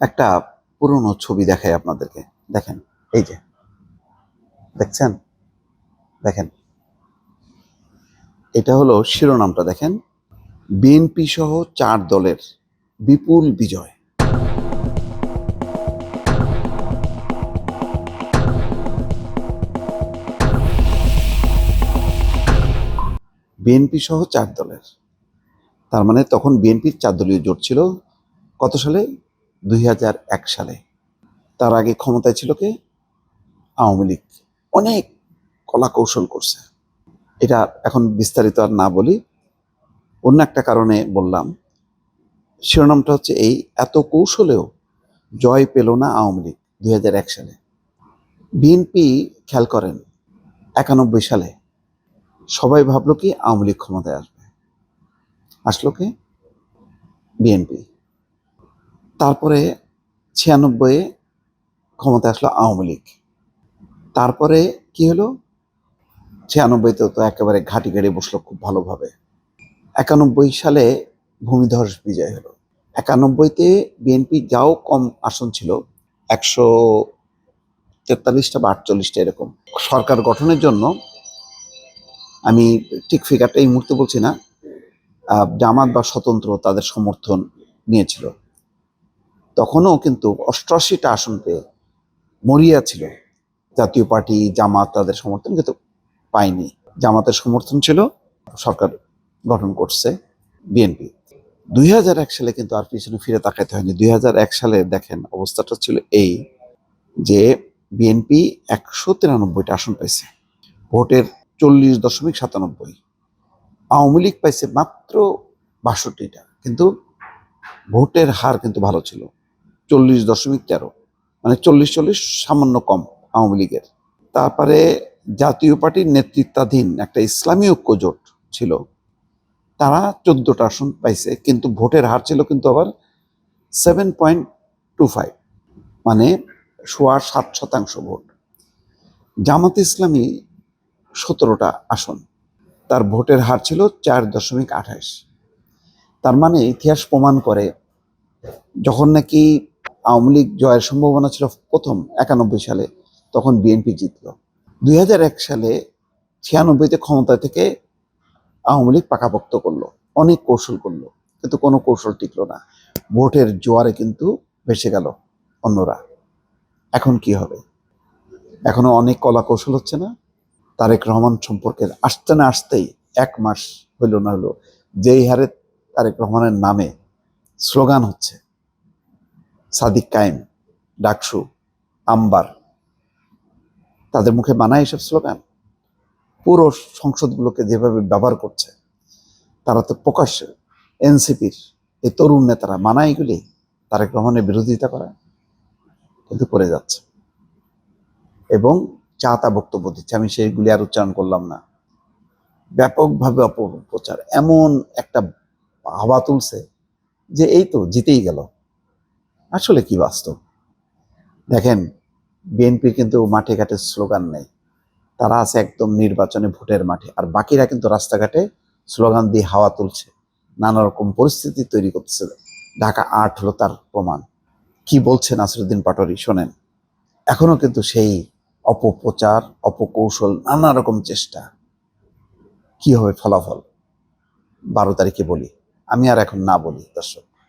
একটা পুরনো ছবি দেখাই আপনাদেরকে। দেখেন, এই যে দেখছেন, দেখেন, এটা হলো শিরোনামটা। দেখেন, বিএনপি সহ 4 দলের বিপুল বিজয়। বিএনপি সহ 4 দলের, তার মানে তখন বিএনপির 4 দলীয় জোট ছিল। কত সালে? 2001 সালে। তার আগে ক্ষমতায় ছিল কে? আওয়ামী লীগ। অনেক কলা কৌশল করছে। এটা এখন বিস্তারিত আর না বলি, অন্য একটা কারণে বললাম। শিরোনামটা হচ্ছে এই, এত কৌশলেও জয় পেল না আওয়ামী লীগ 2001 সালে। বিএনপি, খেয়াল করেন, 91 সালে সবাই ভাবলো কি আওয়ামী লীগ ক্ষমতায় আসবে। আসলো কি? বিএনপি। তারপরে 96-এ ক্ষমতায় আসলো আওয়ামী লীগ। তারপরে কি হলো? 96-তে তো একেবারে ঘাটি গেড়ে বসলো খুব ভালোভাবে। 91 সালে ভূমিধস বিজয় হলো। 91-তে বিএনপি যাও কম আসন ছিল, 143টা বা 48টা এরকম। সরকার গঠনের জন্য, আমি ঠিক ফিগারটা এই মুহূর্তে বলছি না, জামাত বা স্বতন্ত্র তাদের সমর্থন নিয়েছিল। তখনও কিন্তু 88টা আসন পেয়ে মরিয়া ছিল। জাতীয় পার্টি, জামাত তাদের সমর্থন কিন্তু পায়নি। জামাতের সমর্থন ছিল, সরকার গঠন করছে বিএনপি। 2001 সালে কিন্তু আর পিছনে ফিরে তাকাইতে হয়নি। 2001 সালে দেখেন অবস্থাটা ছিল এই, যে বিএনপি 193টা আসন পাইছে, ভোটের 40.97। আওয়ামী লীগ পাইছে মাত্র 62টা, কিন্তু ভোটের হার কিন্তু ভালো ছিল, 40.13, মানে 40-40 সামান্য কম আওয়ামী লীগের। তারপরে জাতীয় পার্টির নেতৃত্বাধীন একটা ইসলামী ঐক্য জোট ছিল, তারা 14টা আসন পাইছে, কিন্তু ভোটের হার ছিল কিন্তু আবার 7.25, মানে 7.25% ভোট। জামাত ইসলামী 17টা আসন, তার ভোটের হার ছিল 4.28। তার মানে ইতিহাস প্রমাণ করে, যখন নাকি আওয়ামী লীগ জয়ের সম্ভাবনা ছিল প্রথম 91 সালে, তখন বিএনপি জিতল। 2001 সালে 96-তে ক্ষমতা থেকে আওয়ামী লীগ পাকাপোক্ত করলো, অনেক কৌশল করলো, কিন্তু কোনো কৌশল টিকলো না। ভোটের জোয়ারে কিন্তু ভেসে গেল অন্যরা। এখন কি হবে? এখনো অনেক কলা কৌশল হচ্ছে না। তারেক রহমান সম্পর্কে আসতে না আসতেই 1 মাস হইল না হলো, যেই হারে তারেক রহমানের নামে স্লোগান হচ্ছে, সাদিক কায়েম, ডাকসু, আম্বার, তাদের মুখে মানায় এইসব স্লোগান? পুরো সংসদগুলোকে যেভাবে ব্যবহার করছে, তারা তো প্রকাশ্যে এনসিপির এই তরুণ নেতারা মানায় এগুলি তারেক রহমানের বিরোধিতা করা, কিন্তু করে যাচ্ছে এবং চাতা বক্তব্য দিচ্ছে। আমি সেইগুলি আর উচ্চারণ করলাম না। ব্যাপকভাবে অপপ্রচার, এমন একটা হাওয়া তুলছে যে এই তো জিতেই গেল। আসলে কি বাস্তব? দেখেন, বিএনপির কিন্তু মাঠে ঘাটে স্লোগান নেই, তারা আছে একদম নির্বাচনে ভোটের মাঠে, আর বাকিরা কিন্তু রাস্তাঘাটে স্লোগান দিয়ে হাওয়া তুলছে, নানা রকম পরিস্থিতি তৈরি করছে। ঢাকা 8 হলো তার প্রমাণ। কি বলছে নাসিরুদ্দিন পাটোয়ারি শোনেন। এখনো কিন্তু সেই অপপ্রচার, অপকৌশল, নানা রকম চেষ্টা। কি হবে ফলাফল 12 তারিখে বলি, আমি আর এখন না বলি দর্শক।